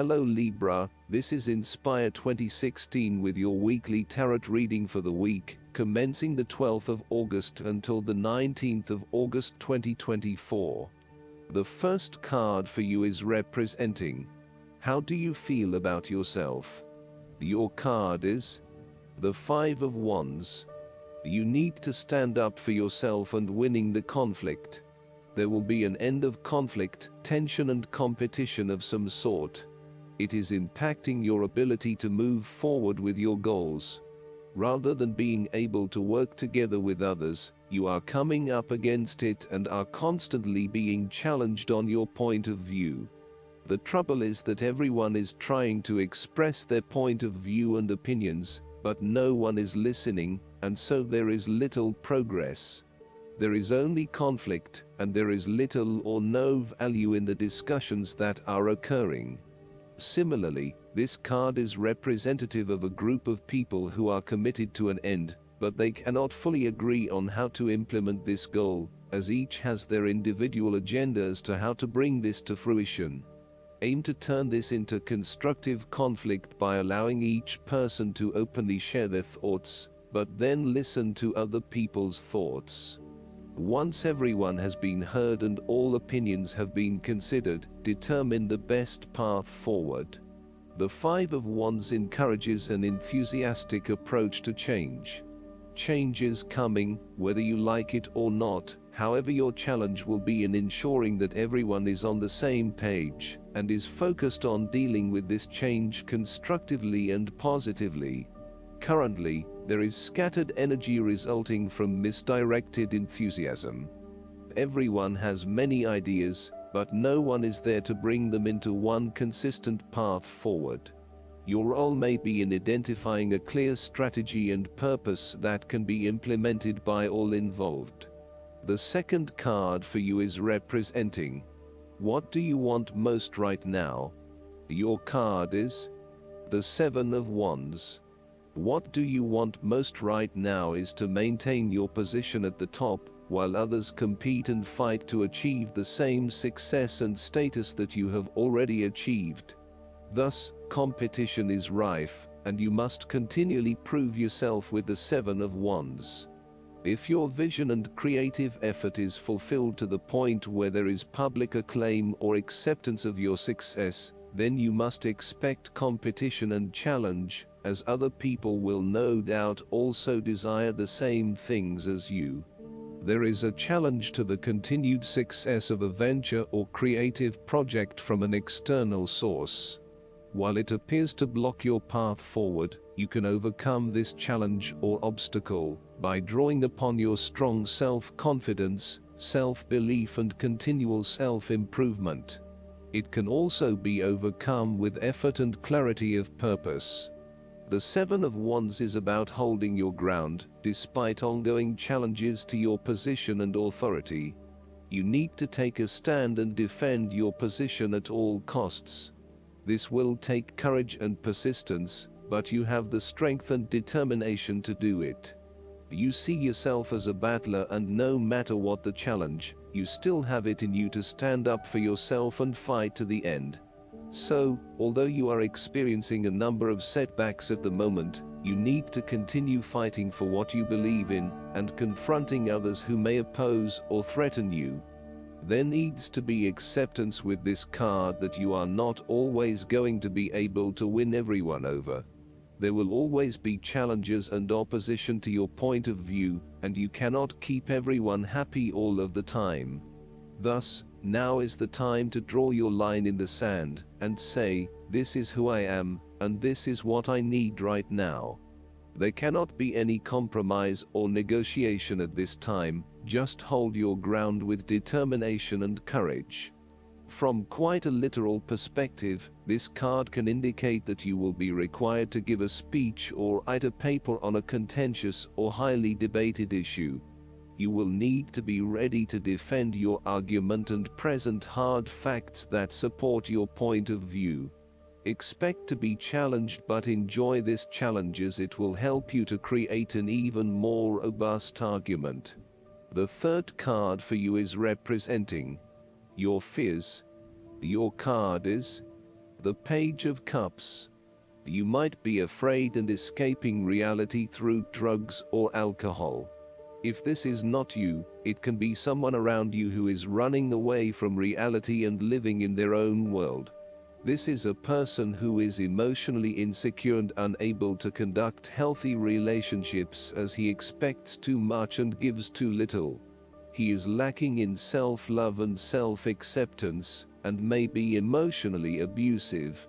Hello Libra, this is Inspire 2016 with your weekly tarot reading for the week, commencing the 12th of August until the 19th of August 2024. The first card for you is representing: how do you feel about yourself? Your card is the Five of Wands. You need to stand up for yourself and winning the conflict. There will be an end of conflict, tension and competition of some sort. It is impacting your ability to move forward with your goals. Rather than being able to work together with others, you are coming up against it and are constantly being challenged on your point of view. The trouble is that everyone is trying to express their point of view and opinions, but no one is listening, and so there is little progress. There is only conflict, and there is little or no value in the discussions that are occurring. Similarly, this card is representative of a group of people who are committed to an end, but they cannot fully agree on how to implement this goal, as each has their individual agenda as to how to bring this to fruition. Aim to turn this into constructive conflict by allowing each person to openly share their thoughts, but then listen to other people's thoughts. Once everyone has been heard and all opinions have been considered, determine the best path forward. The Five of Wands encourages an enthusiastic approach to change. Change is coming, whether you like it or not. However, your challenge will be in ensuring that everyone is on the same page, and is focused on dealing with this change constructively and positively. Currently, there is scattered energy resulting from misdirected enthusiasm. Everyone has many ideas, but no one is there to bring them into one consistent path forward. Your role may be in identifying a clear strategy and purpose that can be implemented by all involved. The second card for you is representing: what do you want most right now? Your card is the Seven of Wands. What do you want most right now is to maintain your position at the top, while others compete and fight to achieve the same success and status that you have already achieved. Thus, competition is rife, and you must continually prove yourself with the Seven of Wands. If your vision and creative effort is fulfilled to the point where there is public acclaim or acceptance of your success, then you must expect competition and challenge, as other people will no doubt also desire the same things as you. There is a challenge to the continued success of a venture or creative project from an external source. While it appears to block your path forward, you can overcome this challenge or obstacle by drawing upon your strong self-confidence, self-belief and continual self-improvement. It can also be overcome with effort and clarity of purpose. The Seven of Wands is about holding your ground, despite ongoing challenges to your position and authority. You need to take a stand and defend your position at all costs. This will take courage and persistence, but you have the strength and determination to do it. You see yourself as a battler, and no matter what the challenge, you still have it in you to stand up for yourself and fight to the end. So, although you are experiencing a number of setbacks at the moment, you need to continue fighting for what you believe in, and confronting others who may oppose or threaten you. There needs to be acceptance with this card that you are not always going to be able to win everyone over. There will always be challenges and opposition to your point of view, and you cannot keep everyone happy all of the time. Thus, now is the time to draw your line in the sand, and say, this is who I am, and this is what I need right now. There cannot be any compromise or negotiation at this time. Just hold your ground with determination and courage. From quite a literal perspective, this card can indicate that you will be required to give a speech or write a paper on a contentious or highly debated issue. You will need to be ready to defend your argument and present hard facts that support your point of view. Expect to be challenged, but enjoy this challenge as it will help you to create an even more robust argument. The third card for you is representing your fears. Your card is The Page of Cups. You might be afraid and escaping reality through drugs or alcohol. If this is not you, it can be someone around you who is running away from reality and living in their own world. This is a person who is emotionally insecure and unable to conduct healthy relationships as he expects too much and gives too little. He is lacking in self-love and self-acceptance, and may be emotionally abusive.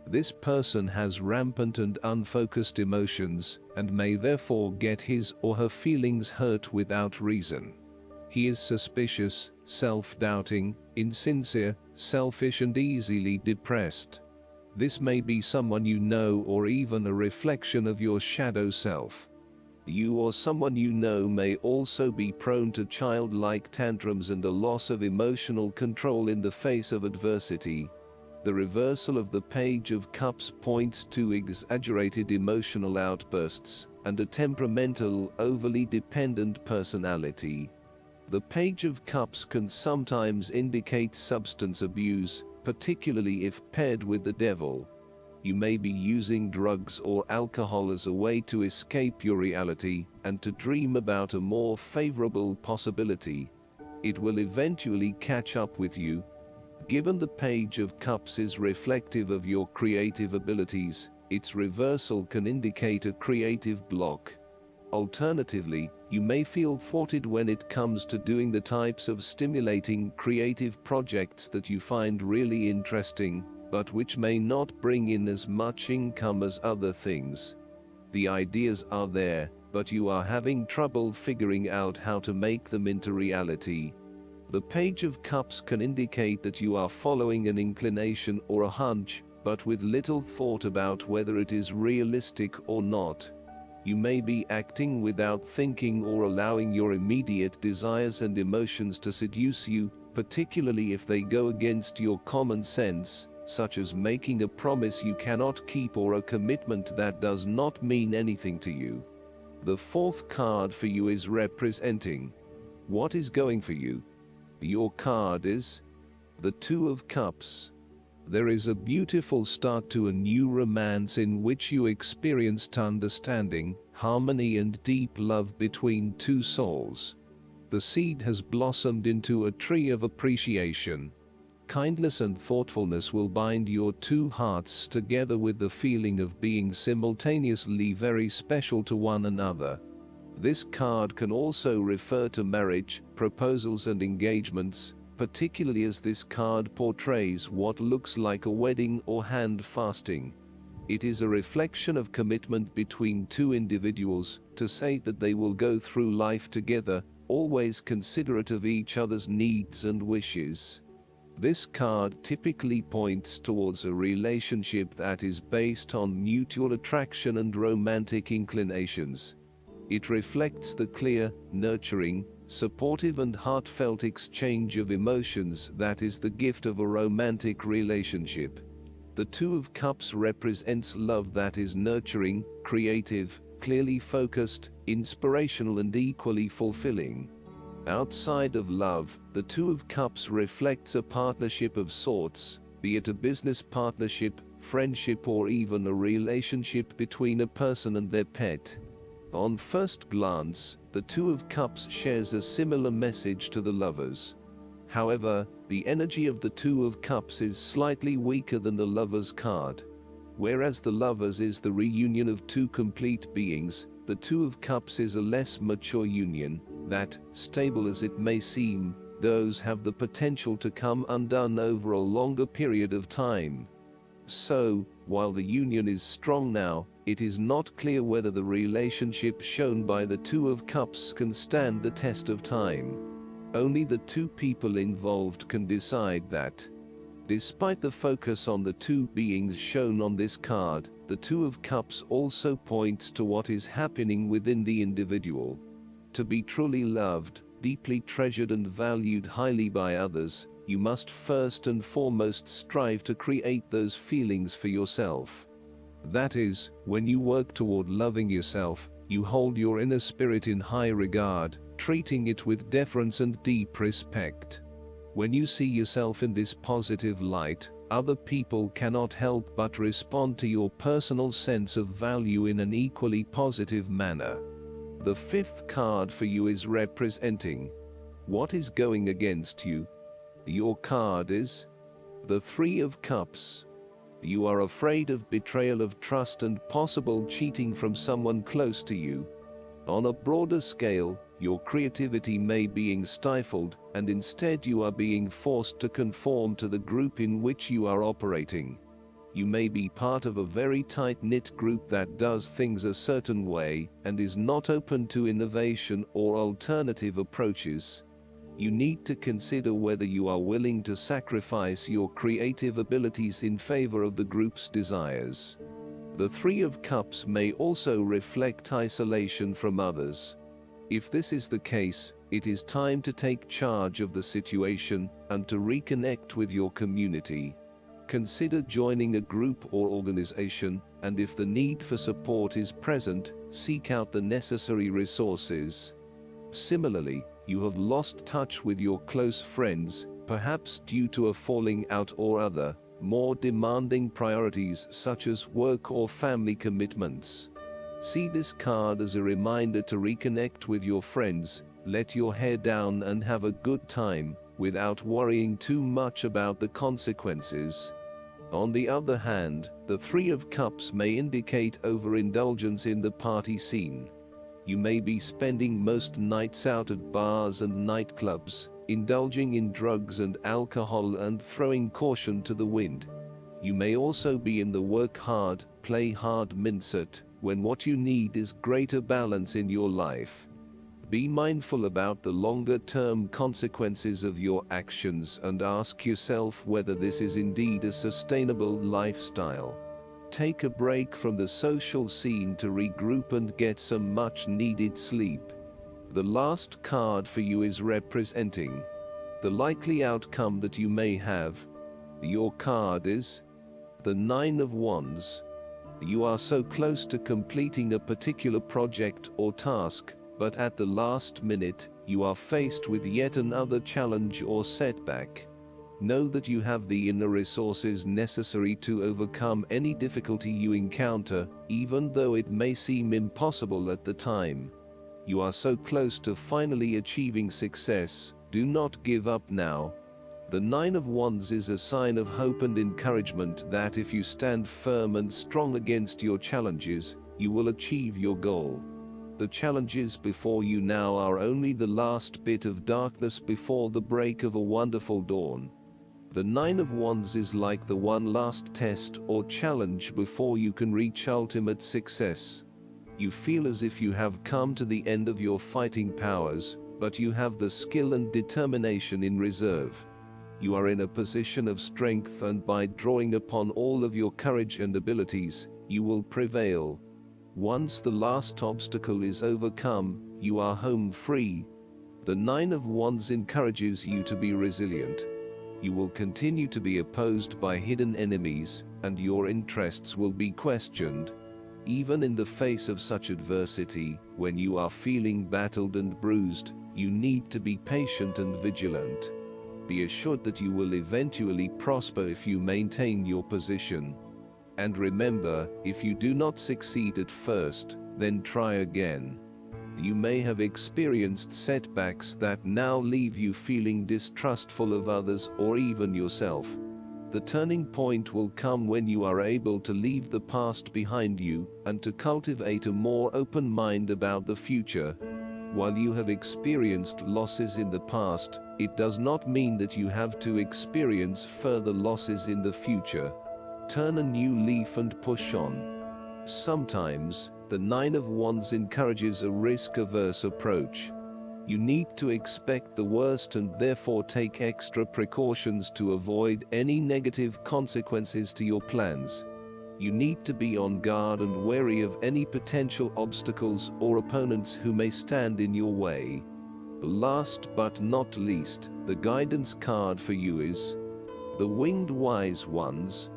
This person has rampant and unfocused emotions, and may therefore get his or her feelings hurt without reason. He is suspicious, self-doubting, insincere, selfish and easily depressed. This may be someone you know or even a reflection of your shadow self. You or someone you know may also be prone to childlike tantrums and a loss of emotional control in the face of adversity. The reversal of the Page of Cups points to exaggerated emotional outbursts and a temperamental, overly dependent personality. The Page of Cups can sometimes indicate substance abuse, particularly if paired with the devil. You may be using drugs or alcohol as a way to escape your reality and to dream about a more favorable possibility. It will eventually catch up with you. Given the Page of Cups is reflective of your creative abilities, its reversal can indicate a creative block. Alternatively, you may feel thwarted when it comes to doing the types of stimulating creative projects that you find really interesting, but which may not bring in as much income as other things. The ideas are there, but you are having trouble figuring out how to make them into reality. The Page of Cups can indicate that you are following an inclination or a hunch, but with little thought about whether it is realistic or not. You may be acting without thinking or allowing your immediate desires and emotions to seduce you, particularly if they go against your common sense, such as making a promise you cannot keep or a commitment that does not mean anything to you. The fourth card for you is representing what is going for you. Your card is the Two of Cups. There is a beautiful start to a new romance in which you experienced understanding, harmony and deep love between two souls. The seed has blossomed into a tree of appreciation. Kindness and thoughtfulness will bind your two hearts together with the feeling of being simultaneously very special to one another. This card can also refer to marriage, proposals and engagements, particularly as this card portrays what looks like a wedding or hand fasting. It is a reflection of commitment between two individuals to say that they will go through life together, always considerate of each other's needs and wishes. This card typically points towards a relationship that is based on mutual attraction and romantic inclinations. It reflects the clear, nurturing, supportive and heartfelt exchange of emotions that is the gift of a romantic relationship. The Two of Cups represents love that is nurturing, creative, clearly focused, inspirational and equally fulfilling. Outside of love, the Two of Cups reflects a partnership of sorts, be it a business partnership, friendship or even a relationship between a person and their pet. On first glance, the Two of Cups shares a similar message to the Lovers. However, the energy of the Two of Cups is slightly weaker than the Lovers card. Whereas the Lovers is the reunion of two complete beings, the Two of Cups is a less mature union, that, stable as it may seem, those have the potential to come undone over a longer period of time. So, while the union is strong now, it is not clear whether the relationship shown by the Two of Cups can stand the test of time. Only the two people involved can decide that. Despite the focus on the two beings shown on this card, the Two of Cups also points to what is happening within the individual. To be truly loved, deeply treasured and valued highly by others, you must first and foremost strive to create those feelings for yourself. That is, when you work toward loving yourself, you hold your inner spirit in high regard, treating it with deference and deep respect. When you see yourself in this positive light, Other people cannot help but respond to your personal sense of value in an equally positive manner. The fifth card for you is representing what is going against you. Your card is the Three of Cups. You are afraid of betrayal of trust and possible cheating from someone close to you. On a broader scale, your creativity may be being stifled, and instead you are being forced to conform to the group in which you are operating. You may be part of a very tight-knit group that does things a certain way, and is not open to innovation or alternative approaches. You need to consider whether you are willing to sacrifice your creative abilities in favor of the group's desires. The Three of Cups may also reflect isolation from others. If this is the case, it is time to take charge of the situation and to reconnect with your community. Consider joining a group or organization, and if the need for support is present, seek out the necessary resources. Similarly, you have lost touch with your close friends, perhaps due to a falling out or other, more demanding priorities such as work or family commitments. See this card as a reminder to reconnect with your friends, let your hair down and have a good time, without worrying too much about the consequences. On the other hand, the Three of Cups may indicate overindulgence in the party scene. You may be spending most nights out at bars and nightclubs, indulging in drugs and alcohol and throwing caution to the wind. You may also be in the work hard, play hard mindset, when what you need is greater balance in your life. Be mindful about the longer-term consequences of your actions and ask yourself whether this is indeed a sustainable lifestyle. Take a break from the social scene to regroup and get some much-needed sleep. The last card for you is representing the likely outcome that you may have. Your card is the Nine of Wands. You are so close to completing a particular project or task, but at the last minute, you are faced with yet another challenge or setback. Know that you have the inner resources necessary to overcome any difficulty you encounter, even though it may seem impossible at the time. You are so close to finally achieving success. Do not give up now. The Nine of Wands is a sign of hope and encouragement that if you stand firm and strong against your challenges, you will achieve your goal. The challenges before you now are only the last bit of darkness before the break of a wonderful dawn. The Nine of Wands is like the one last test or challenge before you can reach ultimate success. You feel as if you have come to the end of your fighting powers, but you have the skill and determination in reserve. You are in a position of strength, and by drawing upon all of your courage and abilities, you will prevail. Once the last obstacle is overcome, you are home free. The Nine of Wands encourages you to be resilient. You will continue to be opposed by hidden enemies, and your interests will be questioned. Even in the face of such adversity, when you are feeling battered and bruised, you need to be patient and vigilant. Be assured that you will eventually prosper if you maintain your position. And remember, if you do not succeed at first, then try again. You may have experienced setbacks that now leave you feeling distrustful of others or even yourself. The turning point will come when you are able to leave the past behind you and to cultivate a more open mind about the future. While you have experienced losses in the past, it does not mean that you have to experience further losses in the future. Turn a new leaf and push on. Sometimes, the Nine of Wands encourages a risk-averse approach. You need to expect the worst and therefore take extra precautions to avoid any negative consequences to your plans. You need to be on guard and wary of any potential obstacles or opponents who may stand in your way. Last but not least, the guidance card for you is the Winged Wise Ones.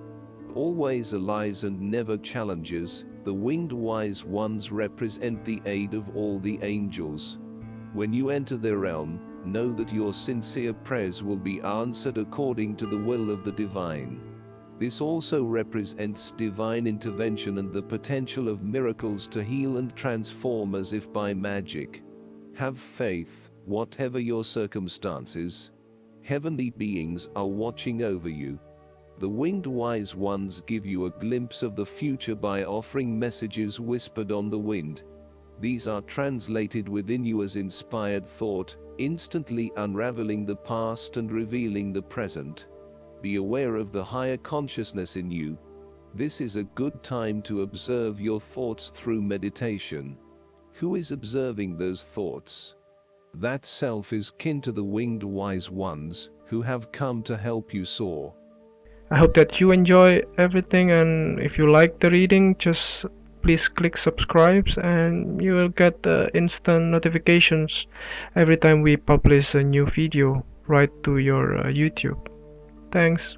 Always allies and never challenges, the Winged Wise Ones represent the aid of all the angels. When you enter their realm, know that your sincere prayers will be answered according to the will of the divine. This also represents divine intervention and the potential of miracles to heal and transform as if by magic. Have faith, whatever your circumstances. Heavenly beings are watching over you. The winged wise ones give you a glimpse of the future by offering messages whispered on the wind. These are translated within you as inspired thought, instantly unraveling the past and revealing the present. Be aware of the higher consciousness in you. This is a good time to observe your thoughts through meditation. Who is observing those thoughts? That self is kin to the winged wise ones, who have come to help you soar. I hope that you enjoy everything, and if you like the reading, just please click subscribe and you will get instant notifications every time we publish a new video right to your YouTube. Thanks.